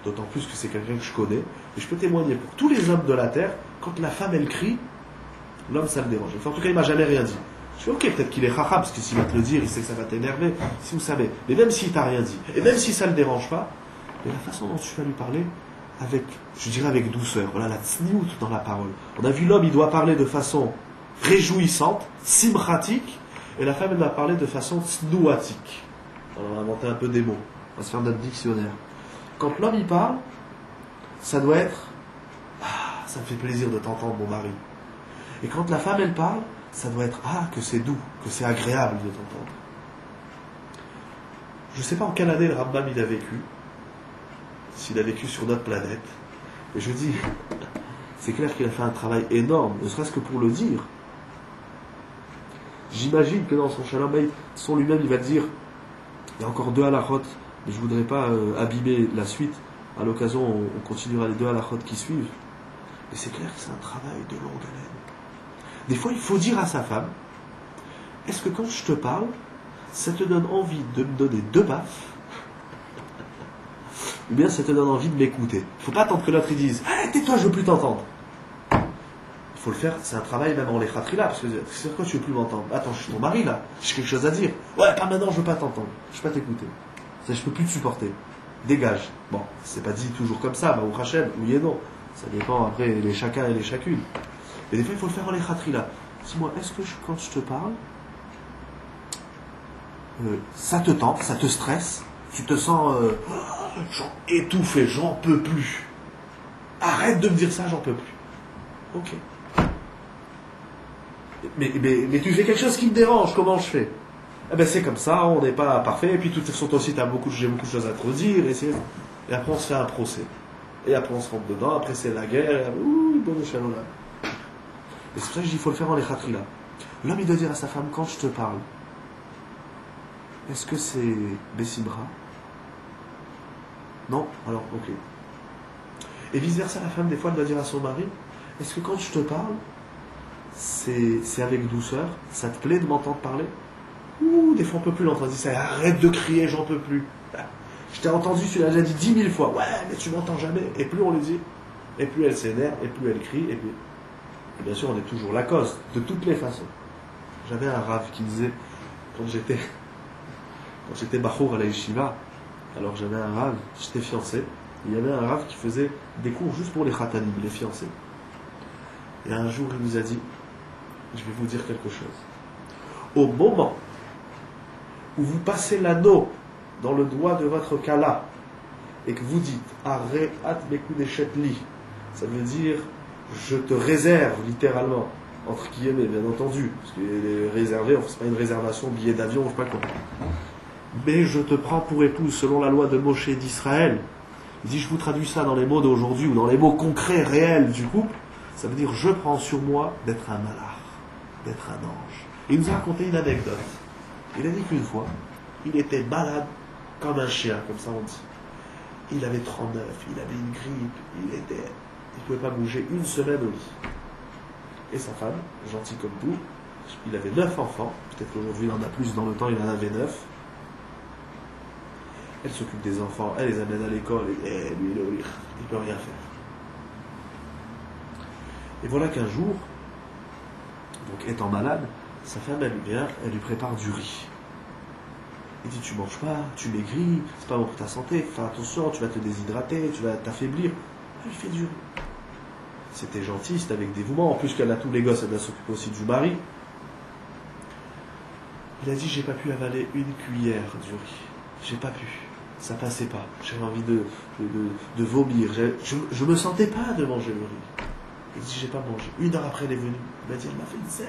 d'autant plus que c'est quelqu'un que je connais, mais je peux témoigner pour tous les hommes de la terre, quand la femme, elle crie, l'homme, ça le dérange. Enfin, en tout cas, il m'a jamais rien dit. Je fais, ok, peut-être qu'il est chacham, parce que s'il va te le dire, il sait que ça va t'énerver, si vous savez. Mais même s'il t'a rien dit, et même si ça ne le dérange pas, mais la façon dont tu vas lui parler, je dirais avec douceur, voilà la tsniout dans la parole. On a vu l'homme, il doit parler de façon réjouissante, simratique, et la femme, elle va parler de façon tsnouatique. On va inventer un peu des mots, on va se faire notre dictionnaire. Quand l'homme y parle, ça doit être ça me fait plaisir de t'entendre mon mari. Et quand la femme, elle parle, ça doit être que c'est doux, que c'est agréable de t'entendre. Je ne sais pas en quelle année le Rambam il a vécu, s'il a vécu sur notre planète, et je dis, c'est clair qu'il a fait un travail énorme, ne serait-ce que pour le dire. J'imagine que dans son Shalom Bayit, son lui-même, il va dire, il y a encore 2 halachot, mais je ne voudrais pas abîmer la suite. À l'occasion, on continuera les 2 halachot qui suivent. Mais c'est clair que c'est un travail de longue haleine. Des fois, il faut dire à sa femme, est-ce que quand je te parle, ça te donne envie de me donner 2 baffes, ou bien ça te donne envie de m'écouter? Il ne faut pas attendre que l'autre dise, tais-toi, je ne veux plus t'entendre. Il faut le faire, c'est un travail même en l'échatri-là, parce que c'est pourquoi tu ne veux plus m'entendre? Attends, je suis ton mari là, j'ai quelque chose à dire. Ouais, pas maintenant, je ne veux pas t'entendre, je ne veux pas t'écouter. Je ne peux plus te supporter. Dégage. Bon, c'est pas dit toujours comme ça, ou Hachem, oui et non. Ça dépend après les chacun et les chacune. Mais des fois, il faut le faire en l'échatri-là. Dis-moi, est-ce que quand je te parle, ça te tente, ça te stresse, tu te sens étouffé, j'en peux plus. Arrête de me dire ça, j'en peux plus. Ok. Mais tu fais quelque chose qui me dérange, comment je fais? Eh ben c'est comme ça, on n'est pas parfait, et puis de toute façon, toi aussi, j'ai beaucoup de choses à te redire, et après on se fait un procès. Et après on se rentre dedans, après c'est la guerre, et ouh, bon échelon là. Et c'est pour ça que je dis, il faut le faire en échatria. L'homme, il doit dire à sa femme, quand je te parle, est-ce que c'est Bessibra? Non? Alors, ok. Et vice versa, la femme, des fois, elle doit dire à son mari, est-ce que quand je te parle, c'est avec douceur, ça te plaît de m'entendre parler? Ouh, des fois on peut plus l'entendre. Ça, arrête de crier, j'en peux plus. Je t'ai entendu, tu l'as déjà dit 10 000 fois. Ouais, mais tu m'entends jamais. Et plus on le dit, et plus elle s'énerve, et plus elle crie, et bien sûr, on est toujours la cause, de toutes les façons. J'avais un rave qui disait, quand j'étais bachour à la yeshiva, alors j'avais un rave, j'étais fiancé, il y avait un rave qui faisait des cours juste pour les khatanim, les fiancés. Et un jour, il nous a dit, je vais vous dire quelque chose. Au moment où vous passez l'anneau dans le doigt de votre kala et que vous dites Arre at mekudeshet li, ça veut dire je te réserve littéralement, entre guillemets bien entendu, parce qu'il est réservé, c'est pas une réservation, billet d'avion, je sais pas quoi. Mais je te prends pour épouse selon la loi de Moshe d'Israël. Il dit je vous traduis ça dans les mots d'aujourd'hui ou dans les mots concrets, réels du couple, ça veut dire je prends sur moi d'être un malach, d'être un ange. Il nous a raconté une anecdote. Il a dit qu'une fois, il était malade comme un chien, comme ça on dit. Il avait 39, il avait une grippe, il ne pouvait pas bouger une semaine au lit. Et sa femme, gentille comme tout, il avait 9 enfants, peut-être qu'aujourd'hui il en a plus, dans le temps il en avait 9. Elle s'occupe des enfants, elle les amène à l'école, et lui il ne peut rien faire. Et voilà qu'un jour, donc étant malade, sa femme elle vient, elle lui prépare du riz. Il dit tu manges pas, tu maigris, c'est pas bon pour ta santé, fais attention, tu vas te déshydrater, tu vas t'affaiblir. Elle lui fait du riz. C'était gentil, c'était avec dévouement, en plus qu'elle a tous les gosses, elle doit s'occuper aussi du mari. Il a dit j'ai pas pu avaler une cuillère du riz, j'ai pas pu, ça passait pas, j'avais envie de vomir, je me sentais pas de manger le riz. Il dit j'ai pas mangé. Une heure après elle est venue, il m'a dit elle m'a fait une scène.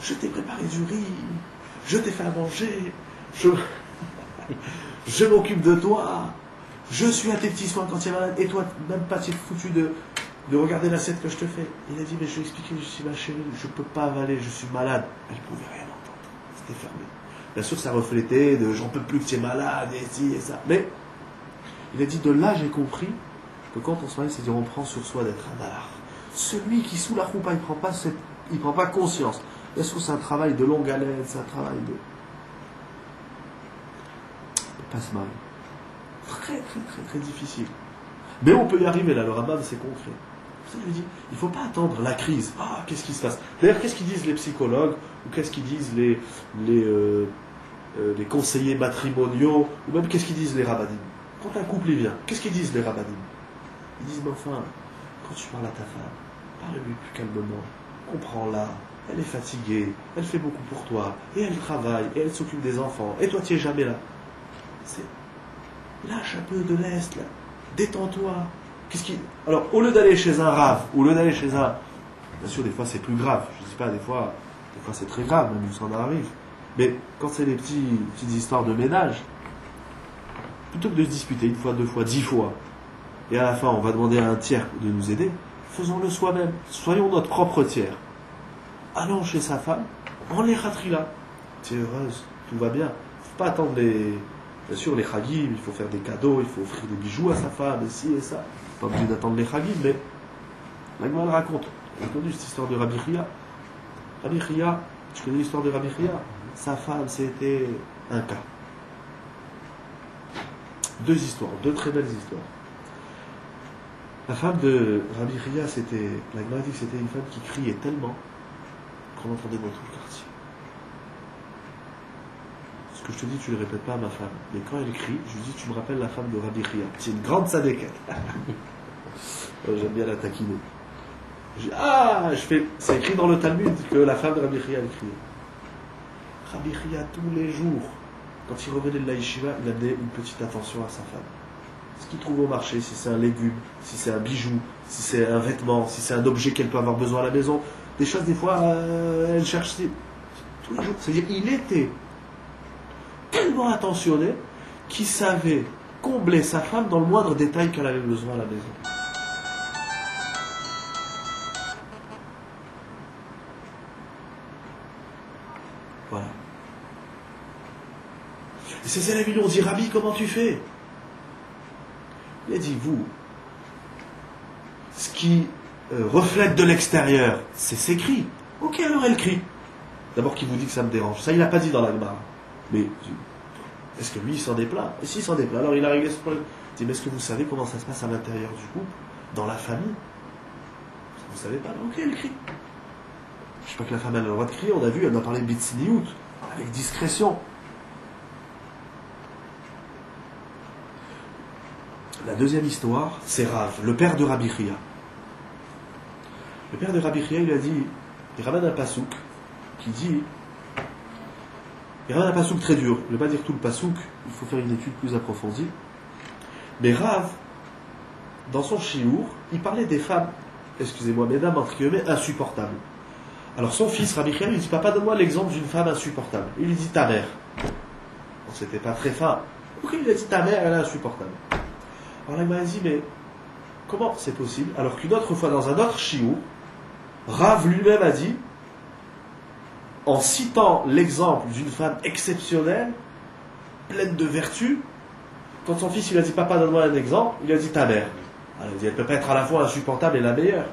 Je t'ai préparé du riz, je t'ai fait à manger, je m'occupe de toi, je suis à tes petits soins quand tu es malade, et toi, même pas tu es foutu de regarder l'assiette que je te fais. Il a dit, mais je lui ai expliqué, je suis ma chérie, je peux pas avaler, je suis malade. Elle pouvait rien entendre, c'était fermé. Bien sûr, ça reflétait de j'en peux plus que tu es malade, et ci et ça. Mais il a dit, de là j'ai compris que quand on se marie, c'est-à-dire on prend sur soi d'être un malard. Celui qui sous la roupa, il prend pas conscience. Bien sûr, c'est un travail de longue haleine, c'est un travail de... On peut pas se marier. Très, très, très, très difficile. Mais on peut y arriver, là, le Rambam, c'est concret. C'est pour ça que je lui dis, il ne faut pas attendre la crise. Ah, qu'est-ce qui se passe? D'ailleurs, qu'est-ce qu'ils disent les psychologues, ou qu'est-ce qu'ils disent les conseillers matrimoniaux, ou même qu'est-ce qu'ils disent les rabbinim? Quand un couple y vient, qu'est-ce qu'ils disent les rabbinim? Ils disent, mais enfin, quand tu parles à ta femme, parle-lui plus calmement, comprends-la. Elle est fatiguée, elle fait beaucoup pour toi, et elle travaille, et elle s'occupe des enfants, et toi tu n'es jamais là. Lâche un peu de l'est, là. Détends-toi. Alors, au lieu d'aller chez un rave, au lieu d'aller chez un... Bien sûr, des fois c'est plus grave, je ne dis pas des fois c'est très grave, même si ça en arrive. Mais quand c'est des petites histoires de ménage, plutôt que de se disputer une fois, deux fois, 10 fois, et à la fin on va demander à un tiers de nous aider, faisons-le soi-même, soyons notre propre tiers. Allons chez sa femme, en les là. Tu es heureuse, tout va bien. Il ne faut pas attendre bien sûr les chagim, il faut faire des cadeaux, il faut offrir des bijoux à sa femme, et ci et ça. Pas obligé d'attendre les chagim, mais la Gemara raconte. Vous avez entendu cette histoire de Rabbi Chia? Rabbi Chia, tu connais l'histoire de Rabbi Chia? Sa femme, c'était un cas. 2 histoires, 2 très belles histoires. La femme de Rabbi Chia, la Gemara dit que c'était une femme qui criait tellement qu'on entendait dans tout le quartier. Ce que je te dis, tu ne le répètes pas à ma femme. Mais quand elle crie, je lui dis, tu me rappelles la femme de Rabbi Chia. C'est une grande sadéquette. J'aime bien la taquiner. C'est écrit dans le Talmud que la femme de Rabbi Chia, elle criait. Rabbi Chia, tous les jours, quand il revenait de la yeshiva, il amenait une petite attention à sa femme. Ce qu'il trouve au marché, si c'est un légume, si c'est un bijou, si c'est un vêtement, si c'est un objet qu'elle peut avoir besoin à la maison, des choses des fois, elle cherche tous les jours. C'est-à-dire il était tellement attentionné qu'il savait combler sa femme dans le moindre détail qu'elle avait besoin à la maison. Voilà. Et ses élèves lui ont dit, Rabbi, comment tu fais? Il a dit, vous, ce qui reflète de l'extérieur, c'est ses cris. Ok, alors elle crie. D'abord, qui vous dit que ça me dérange? Ça, il n'a pas dit dans la Gemara. Mais est-ce que lui, il s'en déplaint? Et s'il s'en déplaint, alors il a réglé ce problème. Il dit, mais est-ce que vous savez comment ça se passe à l'intérieur du couple, dans la famille? Vous ne savez pas? Ok, elle crie. Je ne sais pas que la femme elle a le droit de crier, on a vu, elle m'a parlé de bitzniout, avec discrétion. La deuxième histoire, c'est Rav, le père de Rabbi Chia. Le père de Rabbi Chia, il a dit, il ramène un pasouk qui dit, il ramène un pasouk très dur, je ne vais pas dire tout le pasouk, il faut faire une étude plus approfondie. Mais Rav, dans son chiour, il parlait des femmes, excusez-moi, mesdames, entre guillemets, insupportables. Alors son fils, Rabbi Chia, lui dit, papa, donne-moi l'exemple d'une femme insupportable. Il lui dit, ta mère. Bon, c'était pas très fin. Ok, il a dit, ta mère, elle est insupportable. Alors là, il m'a dit, mais comment c'est possible? Alors qu'une autre fois, dans un autre chiour, Rav lui-même a dit, en citant l'exemple d'une femme exceptionnelle, pleine de vertu, quand son fils lui a dit, papa, donne-moi un exemple, il a dit, ta mère. Alors il dit, elle ne peut pas être à la fois insupportable et la meilleure.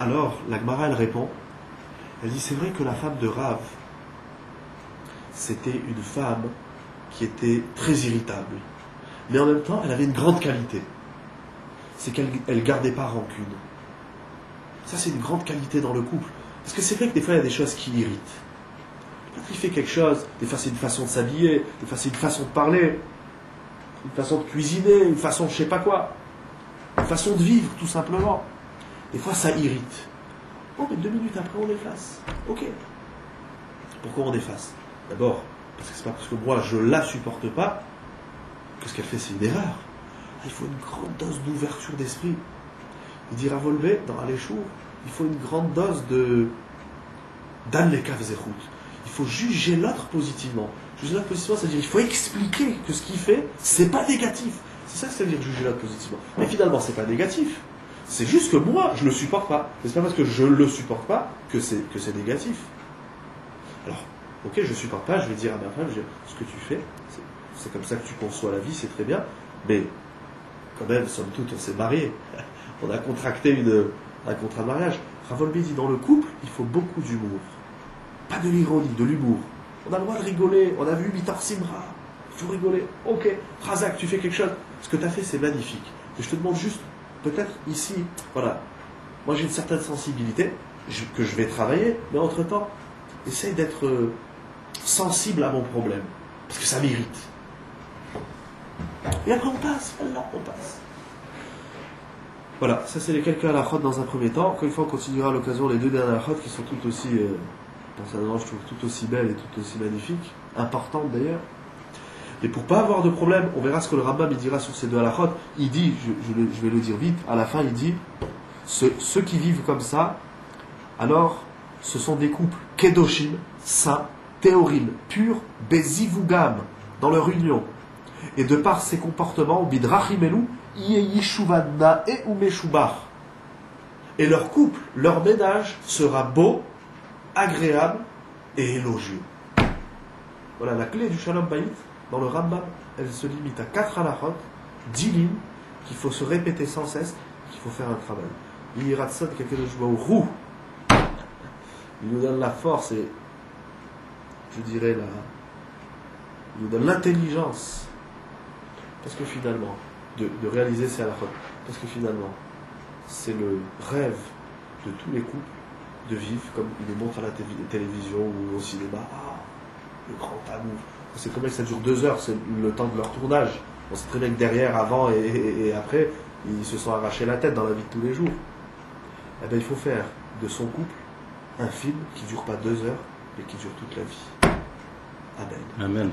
Alors, la Gemara, elle répond, elle dit, c'est vrai que la femme de Rav, c'était une femme qui était très irritable. Mais en même temps, elle avait une grande qualité. C'est qu'elle ne gardait pas rancune. Ça, c'est une grande qualité dans le couple. Parce que c'est vrai que des fois, il y a des choses qui l'irritent. Quand il fait quelque chose, des fois, c'est une façon de s'habiller, des fois, c'est une façon de parler, une façon de cuisiner, une façon de je sais pas quoi, une façon de vivre, tout simplement. Des fois, ça irrite. Oh, mais 2 minutes après, on efface. Ok. Pourquoi on efface? D'abord, parce que c'est pas parce que moi, je la supporte pas que ce qu'elle fait, c'est une erreur. Il faut une grande dose d'ouverture d'esprit. Il dit Ravolvé, dans Aléchour, il faut une grande dose d'An Lekav Zechut. Il faut juger l'autre positivement. Juger l'autre positivement, c'est-à-dire il faut expliquer que ce qu'il fait, c'est pas négatif. C'est ça que ça veut dire juger l'autre positivement. Mais finalement, c'est pas négatif. C'est juste que moi, je le supporte pas. C'est pas parce que je le supporte pas que c'est négatif. Alors, ok, je supporte pas, je vais dire à ma femme, ce que tu fais, c'est comme ça que tu conçois la vie, c'est très bien, mais quand même, somme toute, on s'est mariés. On a contracté un contrat de mariage. Ravolbi dit, dans le couple, il faut beaucoup d'humour. Pas de l'ironie, de l'humour. On a le droit de rigoler, on a vu Mitar Simra, il faut rigoler. Ok, Razak, tu fais quelque chose, ce que tu as fait, c'est magnifique. Et je te demande juste, peut-être ici, voilà, moi j'ai une certaine sensibilité, que je vais travailler, mais entre-temps, essaye d'être sensible à mon problème, parce que ça m'irrite. Et après on passe, là on passe. Voilà, ça c'est les quelques halachot dans un premier temps. Encore une fois, on continuera à l'occasion les 2 dernières halachot qui sont tout aussi, personnellement je trouve tout aussi belles et tout aussi magnifiques, importantes d'ailleurs. Et pour pas avoir de problème, on verra ce que le Rambam il dira sur ces 2 halachot. Il dit, je vais le dire vite, à la fin il dit, ceux qui vivent comme ça, alors ce sont des couples kedoshim, saints, théorim, purs, bezivugam, dans leur union. Et de par ces comportements, bidrachimelu, yeyishuvadna et umeshubach. Et leur couple, leur ménage sera beau, agréable et élogieux. Voilà la clé du Shalom Bayit. Dans le Rambam, elle se limite à 4 halachot, 10 lignes, qu'il faut se répéter sans cesse, qu'il faut faire un travail. Yiratson, quelqu'un de Jouaourou. Il nous donne la force et, je dirais, il nous donne l'intelligence. Parce que finalement, de réaliser ces halachot, parce que finalement, c'est le rêve de tous les couples de vivre comme ils les montrent à la télévision ou au cinéma. Ah, le grand amour. C'est comme ça dure 2 heures, c'est le temps de leur tournage. On sait très bien que derrière, avant et après, ils se sont arrachés la tête dans la vie de tous les jours. Eh bien, il faut faire de son couple un film qui ne dure pas 2 heures, mais qui dure toute la vie. Amen. Amen.